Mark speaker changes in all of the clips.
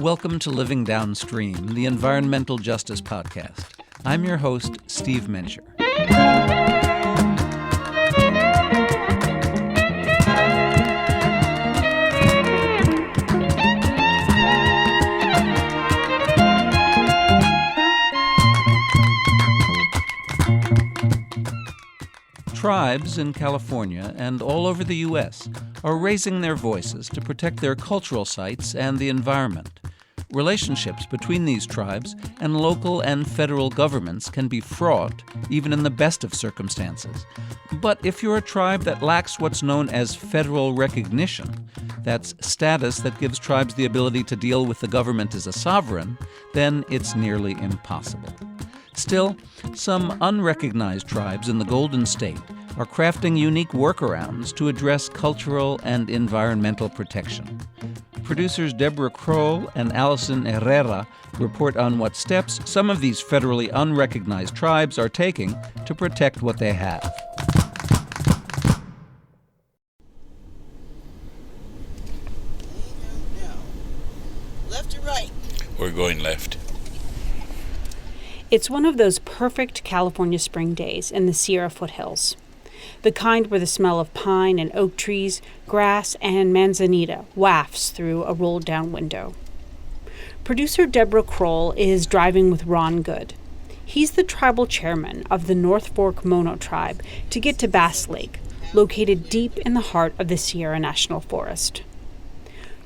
Speaker 1: Welcome to Living Downstream, the environmental justice podcast. I'm your host, Steve Mencher. Tribes in California and all over the U.S. are raising their voices to protect their cultural sites and the environment. Relationships between these tribes and local and federal governments can be fraught, even in the best of circumstances. But if you're a tribe that lacks what's known as federal recognition, that's status that gives tribes the ability to deal with the government as a sovereign, then it's nearly impossible. Still, some unrecognized tribes in the Golden State are crafting unique workarounds to address cultural and environmental protection. Producers Debra Krol and Allison Herrera report on what steps some of these federally unrecognized tribes are taking to protect what they have.
Speaker 2: Left or right?
Speaker 3: We're going left.
Speaker 4: It's one of those perfect California spring days in the Sierra foothills. The kind where the smell of pine and oak trees, grass, and manzanita wafts through a rolled-down window. Producer Debra Krol is driving with Ron Good. He's the tribal chairman of the North Fork Mono tribe to get to Bass Lake, located deep in the heart of the Sierra National Forest.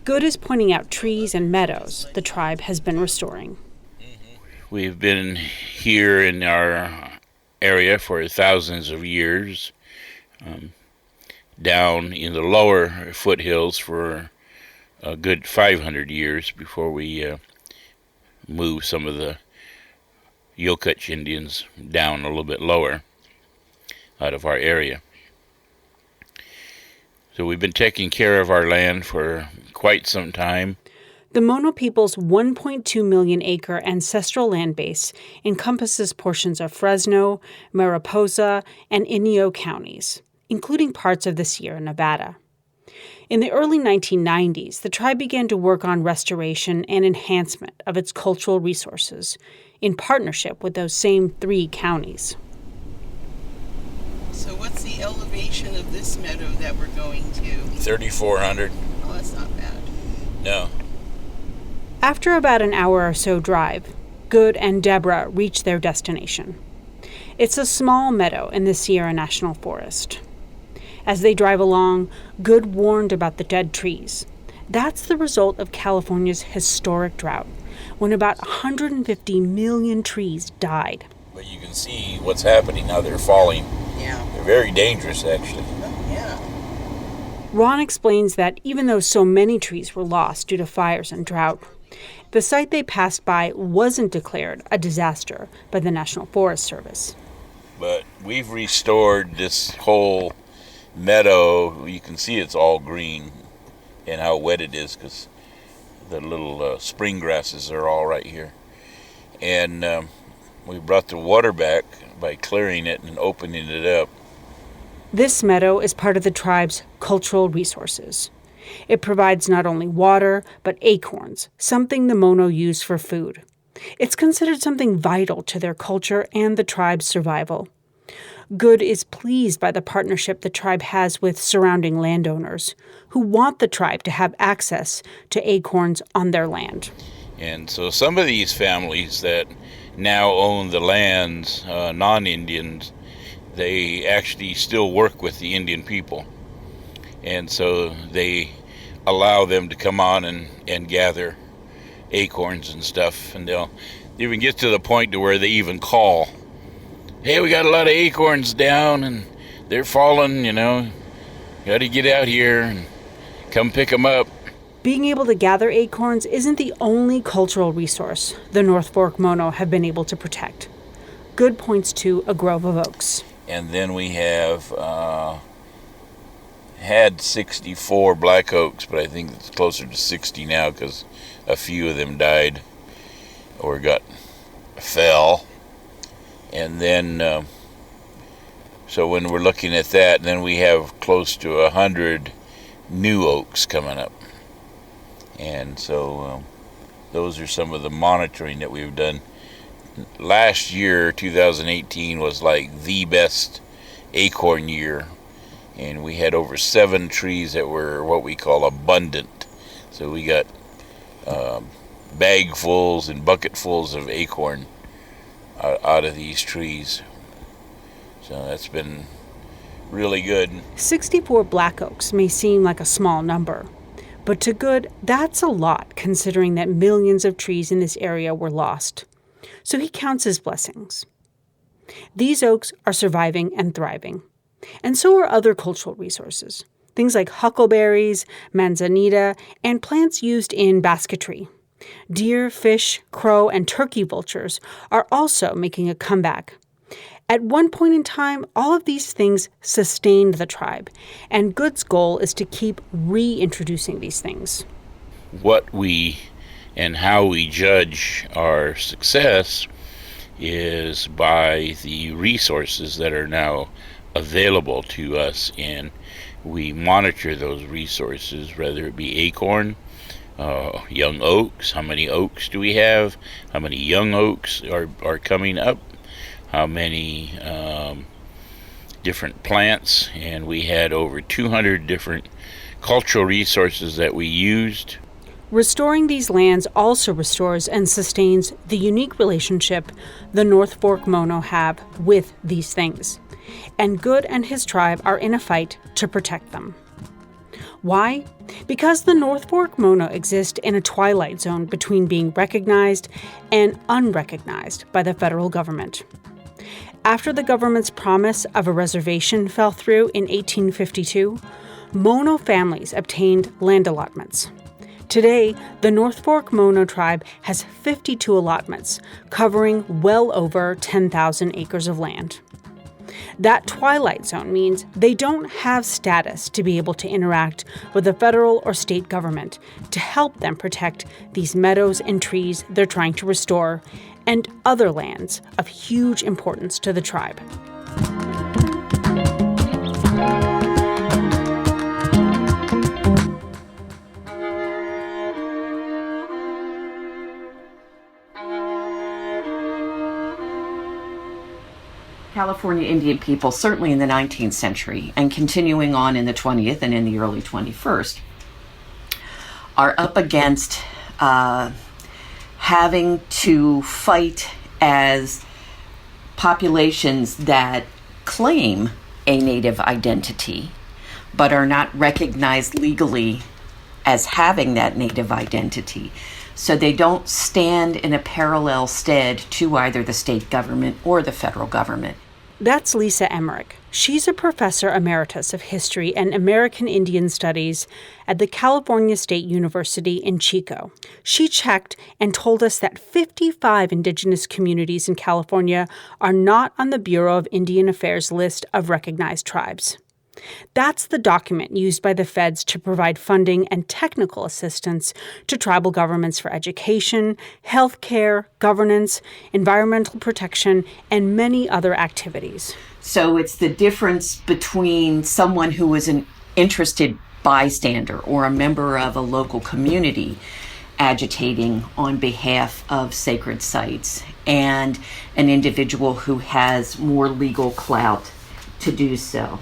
Speaker 4: Good is pointing out trees and meadows the tribe has been restoring.
Speaker 3: We've been here in our area for thousands of years, down in the lower foothills for a good 500 years before we moved some of the Yokuch Indians down a little bit lower out of our area. So we've been taking care of our land for quite some time.
Speaker 4: The Mono people's 1.2 million acre ancestral land base encompasses portions of Fresno, Mariposa, and Inyo counties, including parts of the Sierra Nevada. In the early 1990s, the tribe began to work on restoration and enhancement of its cultural resources in partnership with those same 3 counties.
Speaker 2: So what's the elevation of this meadow that we're going to?
Speaker 3: 3,400.
Speaker 2: Oh, that's not bad.
Speaker 3: No.
Speaker 4: After about an hour or so drive, Good and Debra reach their destination. It's a small meadow in the Sierra National Forest. As they drive along, Good warned about the dead trees. That's the result of California's historic drought, when about 150 million trees died.
Speaker 3: But you can see what's happening now. They're falling.
Speaker 2: Yeah.
Speaker 3: They're very dangerous, actually.
Speaker 2: Oh, yeah.
Speaker 4: Ron explains that even though so many trees were lost due to fires and drought, the site they passed by wasn't declared a disaster by the National Forest Service.
Speaker 3: But we've restored this whole meadow. You can see it's all green and how wet it is because the little spring grasses are all right here. And we brought the water back by clearing it and opening it up.
Speaker 4: This meadow is part of the tribe's cultural resources. It provides not only water, but acorns, something the Mono use for food. It's considered something vital to their culture and the tribe's survival. Good is pleased by the partnership the tribe has with surrounding landowners, who want the tribe to have access to acorns on their land.
Speaker 3: And so some of these families that now own the lands, non-Indians, they actually still work with the Indian people. And so they allow them to come on and gather acorns and stuff. And they'll even get to the point to where they even call, hey, we got a lot of acorns down and they're falling, got to get out here and come pick them up.
Speaker 4: Being able to gather acorns isn't the only cultural resource the North Fork Mono have been able to protect. Good points to a grove of oaks.
Speaker 3: And then we have had 64 black oaks, but I think it's closer to 60 now because a few of them died or fell. And then, so when we're looking at that, then we have close to 100 new oaks coming up. And so those are some of the monitoring that we've done. Last year, 2018, was like the best acorn year, and we had over 7 trees that were what we call abundant. So we got bagfuls and bucketfuls of acorn out of these trees. So that's been really good.
Speaker 4: 64 black oaks may seem like a small number, but to Good, that's a lot considering that millions of trees in this area were lost. So he counts his blessings. These oaks are surviving and thriving. And so are other cultural resources. Things like huckleberries, manzanita, and plants used in basketry. Deer, fish, crow, and turkey vultures are also making a comeback. At one point in time, all of these things sustained the tribe, and Good's goal is to keep reintroducing these things.
Speaker 3: What we and how we judge our success is by the resources that are now available to us, and we monitor those resources, whether it be acorn, young oaks. How many oaks do we have? How many young oaks are coming up? How many different plants? And we had over 200 different cultural resources that we used.
Speaker 4: Restoring these lands also restores and sustains the unique relationship the North Fork Mono have with these things. And Good and his tribe are in a fight to protect them. Why? Because the North Fork Mono exist in a twilight zone between being recognized and unrecognized by the federal government. After the government's promise of a reservation fell through in 1852, Mono families obtained land allotments. Today, the North Fork Mono tribe has 52 allotments, covering well over 10,000 acres of land. That twilight zone means they don't have status to be able to interact with the federal or state government to help them protect these meadows and trees they're trying to restore and other lands of huge importance to the tribe.
Speaker 5: California Indian people, certainly in the 19th century and continuing on in the 20th and in the early 21st, are up against having to fight as populations that claim a native identity but are not recognized legally as having that native identity. So they don't stand in a parallel stead to either the state government or the federal government.
Speaker 4: That's Lisa Emmerich. She's a professor emeritus of history and American Indian Studies at the California State University in Chico. She checked and told us that 55 indigenous communities in California are not on the Bureau of Indian Affairs list of recognized tribes. That's the document used by the feds to provide funding and technical assistance to tribal governments for education, health care, governance, environmental protection, and many other activities.
Speaker 5: So it's the difference between someone who is an interested bystander or a member of a local community agitating on behalf of sacred sites and an individual who has more legal clout to do so.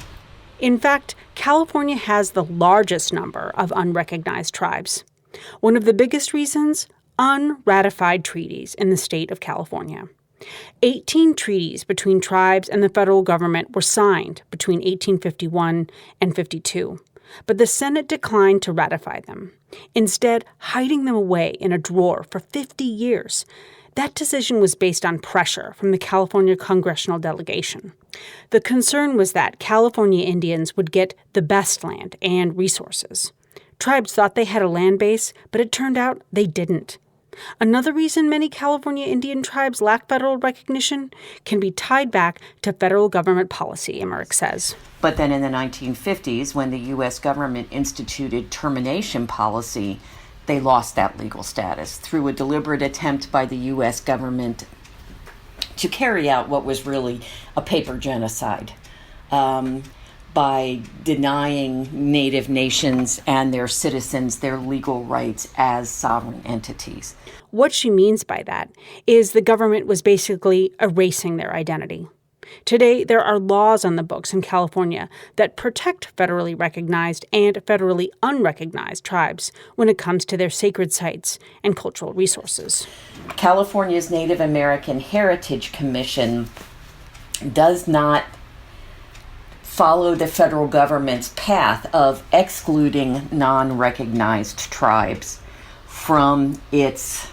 Speaker 4: In fact, California has the largest number of unrecognized tribes. One of the biggest reasons? Unratified treaties in the state of California. 18 treaties between tribes and the federal government were signed between 1851 and 52, but the Senate declined to ratify them, instead hiding them away in a drawer for 50 years. That decision was based on pressure from the California congressional delegation. The concern was that California Indians would get the best land and resources. Tribes thought they had a land base, but it turned out they didn't. Another reason many California Indian tribes lack federal recognition can be tied back to federal government policy, Emmerich says.
Speaker 5: But then in the 1950s, when the U.S. government instituted termination policy, they lost that legal status through a deliberate attempt by the U.S. government to carry out what was really a paper genocide. by denying Native nations and their citizens their legal rights as sovereign entities.
Speaker 4: What she means by that is the government was basically erasing their identity. Today, there are laws on the books in California that protect federally recognized and federally unrecognized tribes when it comes to their sacred sites and cultural resources.
Speaker 5: California's Native American Heritage Commission does not follow the federal government's path of excluding non-recognized tribes from its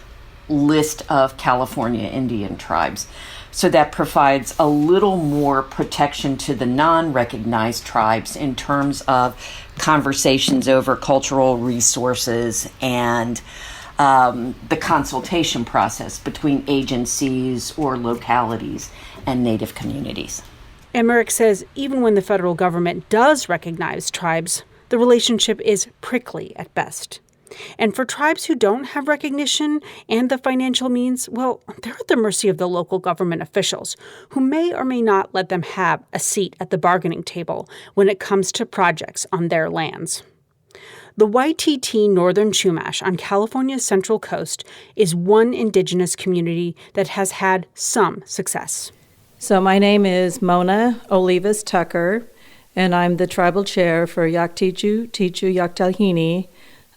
Speaker 5: list of California Indian tribes. So that provides a little more protection to the non-recognized tribes in terms of conversations over cultural resources and the consultation process between agencies or localities and Native communities.
Speaker 4: Emmerich says even when the federal government does recognize tribes, the relationship is prickly at best. And for tribes who don't have recognition and the financial means, well, they're at the mercy of the local government officials, who may or may not let them have a seat at the bargaining table when it comes to projects on their lands. The YTT Northern Chumash on California's Central Coast is one indigenous community that has had some success.
Speaker 6: So my name is Mona Olivas Tucker, and I'm the tribal chair for Yaktichu Tichu Yaktalhini,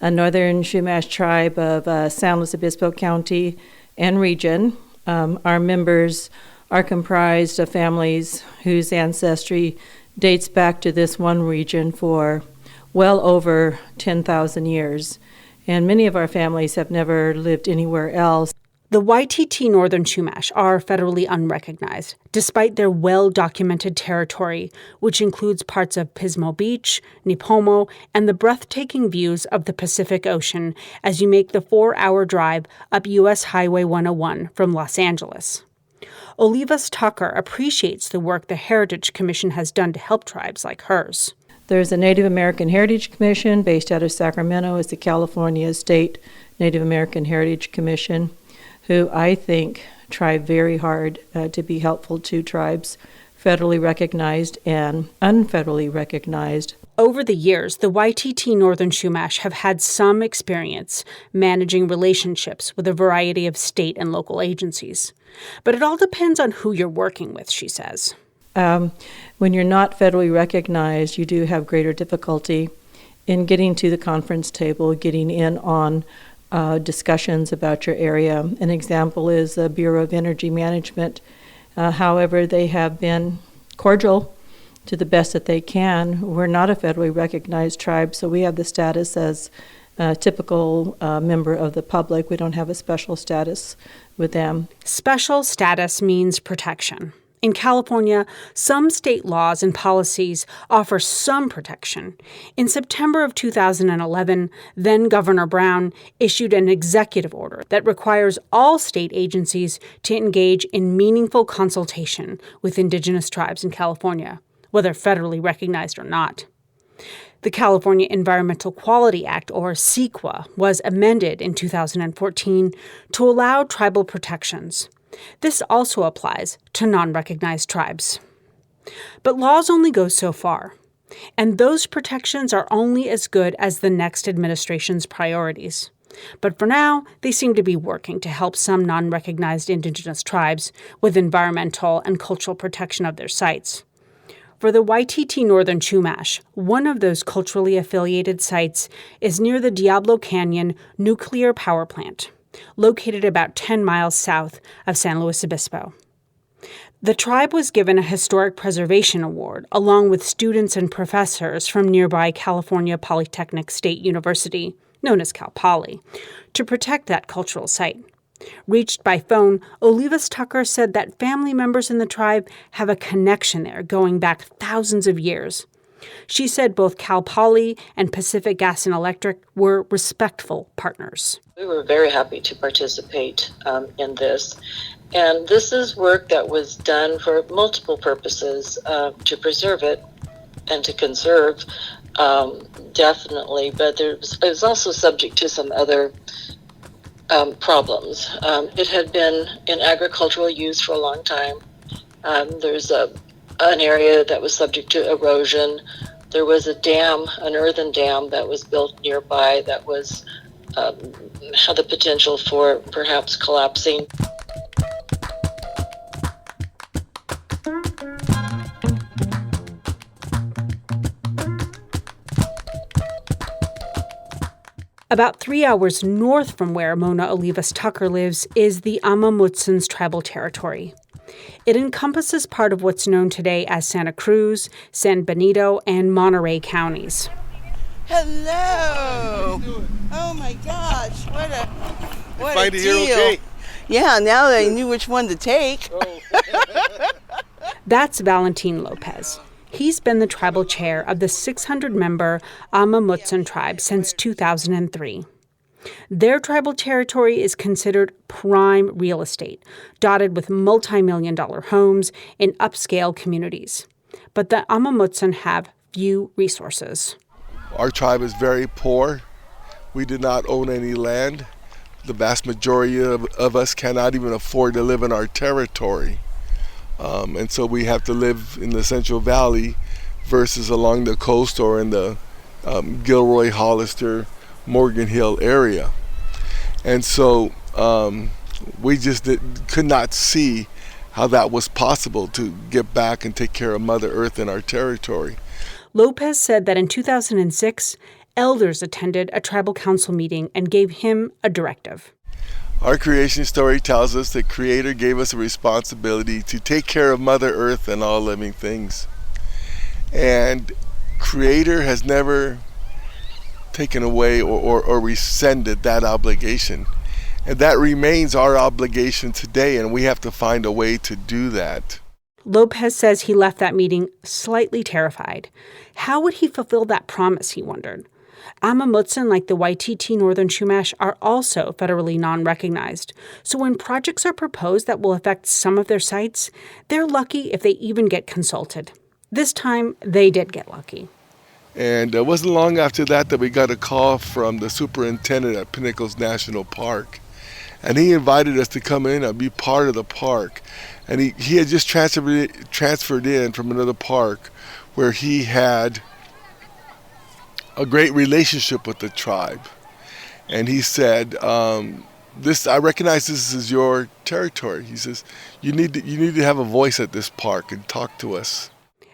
Speaker 6: a northern Chumash tribe of San Luis Obispo County and region. Our members are comprised of families whose ancestry dates back to this one region for well over 10,000 years, and many of our families have never lived anywhere else.
Speaker 4: The YTT Northern Chumash are federally unrecognized, despite their well-documented territory, which includes parts of Pismo Beach, Nipomo, and the breathtaking views of the Pacific Ocean as you make the 4-hour drive up U.S. Highway 101 from Los Angeles. Olivas Tucker appreciates the work the Heritage Commission has done to help tribes like hers.
Speaker 6: There's a Native American Heritage Commission based out of Sacramento. It's the California State Native American Heritage Commission, who I think try very hard to be helpful to tribes, federally recognized and unfederally recognized.
Speaker 4: Over the years, the YTT Northern Chumash have had some experience managing relationships with a variety of state and local agencies. But it all depends on who you're working with, she says.
Speaker 6: When you're not federally recognized, you do have greater difficulty in getting to the conference table, getting in on discussions about your area. An example is the Bureau of Energy Management. However, they have been cordial to the best that they can. We're not a federally recognized tribe, so we have the status as a typical member of the public. We don't have a special status with them.
Speaker 4: Special status means protection. In California, some state laws and policies offer some protection. In September of 2011, then Governor Brown issued an executive order that requires all state agencies to engage in meaningful consultation with indigenous tribes in California, whether federally recognized or not. The California Environmental Quality Act, or CEQA, was amended in 2014 to allow tribal protections. This also applies to non-recognized tribes. But laws only go so far, and those protections are only as good as the next administration's priorities. But for now, they seem to be working to help some non-recognized indigenous tribes with environmental and cultural protection of their sites. For the YTT Northern Chumash, one of those culturally affiliated sites is near the Diablo Canyon nuclear power plant, located about 10 miles south of San Luis Obispo. The tribe was given a Historic Preservation Award, along with students and professors from nearby California Polytechnic State University, known as Cal Poly, to protect that cultural site. Reached by phone, Olivas Tucker said that family members in the tribe have a connection there going back thousands of years. She said both Cal Poly and Pacific Gas and Electric were respectful partners.
Speaker 7: We were very happy to participate in this. And this is work that was done for multiple purposes, to preserve it and to conserve, definitely. But it was also subject to some other problems. It had been in agricultural use for a long time. There's a an area that was subject to erosion. There was a dam, an earthen dam that was built nearby that was had the potential for perhaps collapsing.
Speaker 4: About 3 hours north from where Mona Olivas Tucker lives is the Amah Mutsun's tribal territory. It encompasses part of what's known today as Santa Cruz, San Benito, and Monterey counties.
Speaker 2: Hello! Oh my gosh, what a deal.
Speaker 8: Okay.
Speaker 2: Yeah, now that I knew which one to take.
Speaker 4: That's Valentin Lopez. He's been the tribal chair of the 600-member Amah Mutsun tribe since 2003. Their tribal territory is considered prime real estate, dotted with multi-million-dollar homes in upscale communities. But the Amah Mutsun have few resources.
Speaker 8: Our tribe is very poor. We did not own any land. The vast majority of us cannot even afford to live in our territory. And so we have to live in the Central Valley versus along the coast or in the Gilroy, Hollister, Morgan Hill area. And so we just could not see how that was possible to get back and take care of Mother Earth in our territory.
Speaker 4: Lopez said that in 2006, elders attended a tribal council meeting and gave him a directive.
Speaker 8: Our creation story tells us that Creator gave us a responsibility to take care of Mother Earth and all living things. And Creator has never taken away or rescinded that obligation. And that remains our obligation today, and we have to find a way to do that.
Speaker 4: Lopez says he left that meeting slightly terrified. How would he fulfill that promise, he wondered. Amah Mutsun, like the YTT Northern Chumash, are also federally non-recognized. So when projects are proposed that will affect some of their sites, they're lucky if they even get consulted. This time, they did get lucky.
Speaker 8: And it wasn't long after that we got a call from the superintendent at Pinnacles National Park. And he invited us to come in and be part of the park. And he had just transferred in from another park where he had a great relationship with the tribe. And he said, I recognize this is your territory. He says, you need to have a voice at this park and talk to us.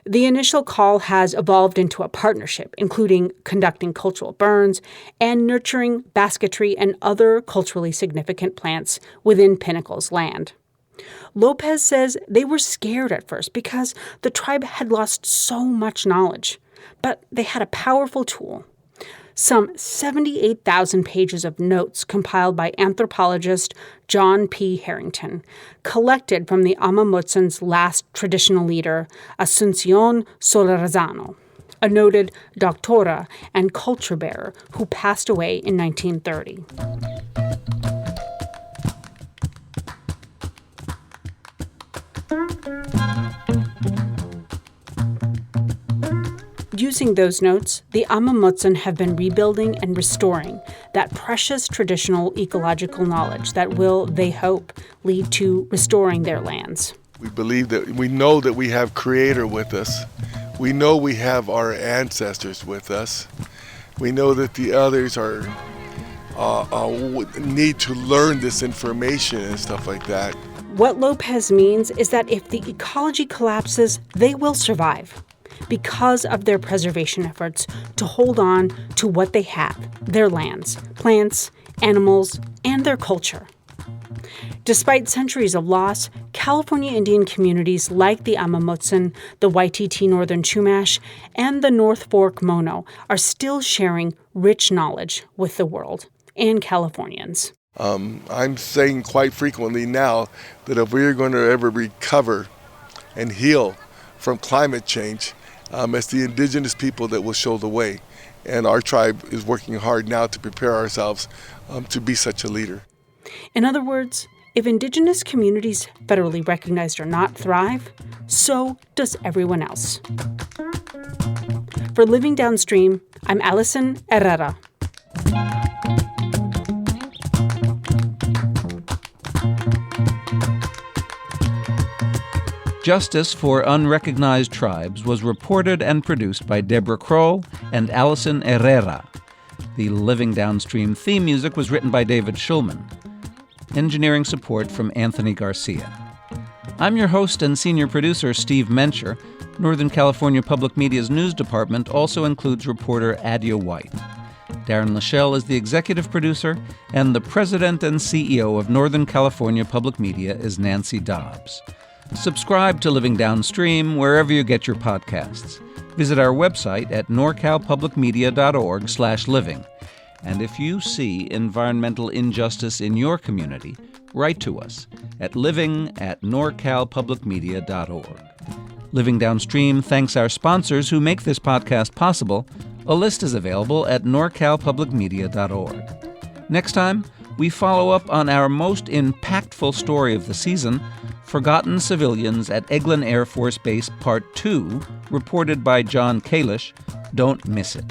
Speaker 4: The initial call has evolved into a partnership, including conducting cultural burns and nurturing basketry and other culturally significant plants within Pinnacle's land. Lopez says they were scared at first because the tribe had lost so much knowledge, but they had a powerful tool. Some 78,000 pages of notes compiled by anthropologist John P. Harrington, collected from the Amah Mutsun's last traditional leader, Asuncion Solorzano, a noted doctora and culture bearer who passed away in 1930. Using those notes, the Amah Mutsun have been rebuilding and restoring that precious traditional ecological knowledge that will, they hope, lead to restoring their lands.
Speaker 8: We know that we have Creator with us. We know we have our ancestors with us. We know that the others need to learn this information and stuff like that.
Speaker 4: What Lopez means is that if the ecology collapses, they will survive, because of their preservation efforts to hold on to what they have, their lands, plants, animals, and their culture. Despite centuries of loss, California Indian communities like the Amah Mutsun, the YTT Northern Chumash, and the North Fork Mono are still sharing rich knowledge with the world and Californians.
Speaker 8: I'm saying quite frequently now that if we're going to ever recover and heal from climate change, it's the indigenous people that will show the way. And our tribe is working hard now to prepare ourselves to be such a leader.
Speaker 4: In other words, if indigenous communities, federally recognized or not, thrive, so does everyone else. For Living Downstream, I'm Allison Herrera.
Speaker 1: Justice for Unrecognized Tribes was reported and produced by Debra Krol and Allison Herrera. The Living Downstream theme music was written by David Schulman. Engineering support from Anthony Garcia. I'm your host and senior producer, Steve Mencher. Northern California Public Media's news department also includes reporter Adia White. Darren Lachelle is the executive producer, and the president and CEO of Northern California Public Media is Nancy Dobbs. Subscribe to Living Downstream wherever you get your podcasts. Visit our website at norcalpublicmedia.org/living. And if you see environmental injustice in your community, write to us at living@norcalpublicmedia.org. Living Downstream thanks our sponsors who make this podcast possible. A list is available at norcalpublicmedia.org. Next time, we follow up on our most impactful story of the season, Forgotten Civilians at Eglin Air Force Base Part 2, reported by John Kalish. Don't miss it.